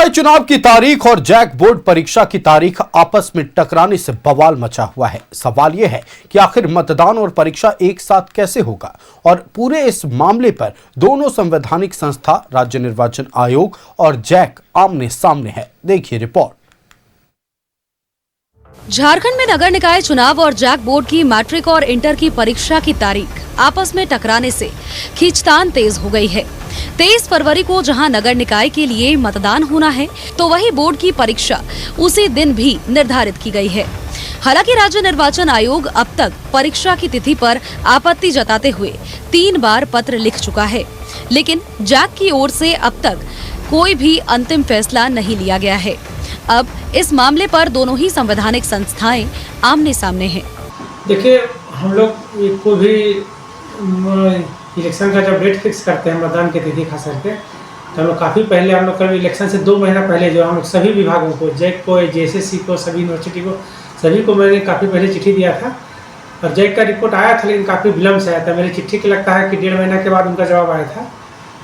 चुनाव की तारीख और जैक बोर्ड परीक्षा की तारीख आपस में टकराने से बवाल मचा हुआ है। सवाल यह है कि आखिर मतदान और परीक्षा एक साथ कैसे होगा और पूरे इस मामले पर दोनों संवैधानिक संस्था राज्य निर्वाचन आयोग और जैक आमने सामने है। देखिए रिपोर्ट। झारखंड में नगर निकाय चुनाव और जैक बोर्ड की मैट्रिक और इंटर की परीक्षा की तारीख आपस में टकराने से खींचतान तेज हो गई है। 23 फरवरी को जहां नगर निकाय के लिए मतदान होना है, तो वही बोर्ड की परीक्षा उसी दिन भी निर्धारित की गई है। हालांकि राज्य निर्वाचन आयोग अब तक परीक्षा की तिथि पर आपत्ति जताते हुए 3 बार पत्र लिख चुका है, लेकिन जैक की ओर से अब तक कोई भी अंतिम फैसला नहीं लिया गया है। अब इस मामले पर दोनों ही संवैधानिक संस्थाएं आमने सामने हैं। देखिए, हम लोग को भी इलेक्शन का जब डेट फिक्स करते हैं मतदान की तिथि खास करके, तो हम लोग काफ़ी पहले हम लोग कभी इलेक्शन से 2 महीना पहले जो हम लोग सभी विभागों को, जैक को, जेएसएससी को, सभी यूनिवर्सिटी को, सभी को मैंने काफ़ी पहले चिट्ठी दिया था। और जैक का रिपोर्ट आया था, लेकिन काफ़ी विलम्ब से आया था। मेरी चिट्ठी के लगता है कि 1.5 महीना के बाद उनका जवाब आया था।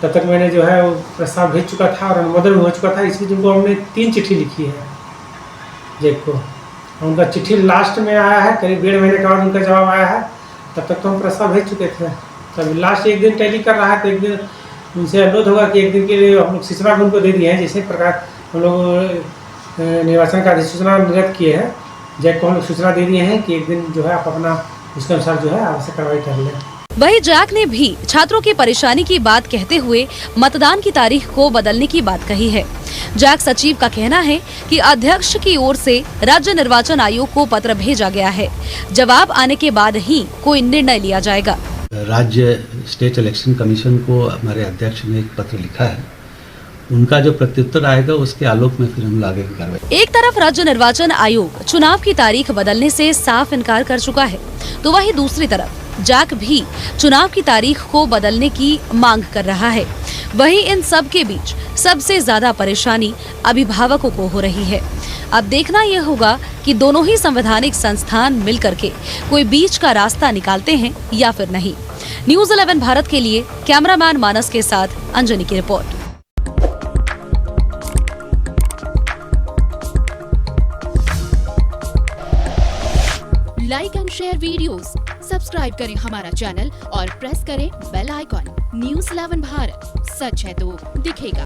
तब तक मैंने जो है वो प्रस्ताव भेज चुका था और अनुमोदन भी हो चुका था। इस बीच उनको हमने 3 चिट्ठी लिखी है जैक को। उनका चिट्ठी लास्ट में आया है, करीब 1.5 महीने के बाद उनका जवाब आया है। तब तक तो हम प्रस्ताव भेज चुके थे। तब लास्ट एक दिन टैली कर रहा है, तो एक दिन उनसे अनुरोध होगा कि एक दिन के लिए हम लोग सूचना भी उनको दे दिए हैं। जिस प्रकार हम लोग निर्वाचन का अधिसूचना निर्गत किए हैं, जैक को हम लोग सूचना दे दिए हैं कि एक दिन जो है आप अपना उसके अनुसार जो है आवश्यक कार्रवाई कर लें। वही जैक ने भी छात्रों की परेशानी की बात कहते हुए मतदान की तारीख को बदलने की बात कही है। जैक सचिव का कहना है कि अध्यक्ष की ओर से राज्य निर्वाचन आयोग को पत्र भेजा गया है। जवाब आने के बाद ही कोई निर्णय लिया जाएगा। राज्य स्टेट इलेक्शन कमीशन को हमारे अध्यक्ष ने एक पत्र लिखा है। उनका जो प्रत्युत्तर आएगा उसके आलोक में फिर हम आगे की कार्रवाई। एक तरफ राज्य निर्वाचन आयोग चुनाव की तारीख बदलने से साफ इनकार कर चुका है, तो वहीं दूसरी तरफ जैक भी चुनाव की तारीख को बदलने की मांग कर रहा है। वहीं इन सब के बीच सबसे ज्यादा परेशानी अभिभावकों को हो रही है। अब देखना यह होगा कि दोनों ही संवैधानिक संस्थान मिलकर के कोई बीच का रास्ता निकालते हैं या फिर नहीं। न्यूज़ 11 भारत के लिए कैमरामैन मानस के साथ अंजनी की report. Like and share videos, subscribe करें हमारा चैनल और प्रेस करें बेल आइकॉन। न्यूज़ 11 भारत, सच है तो दिखेगा।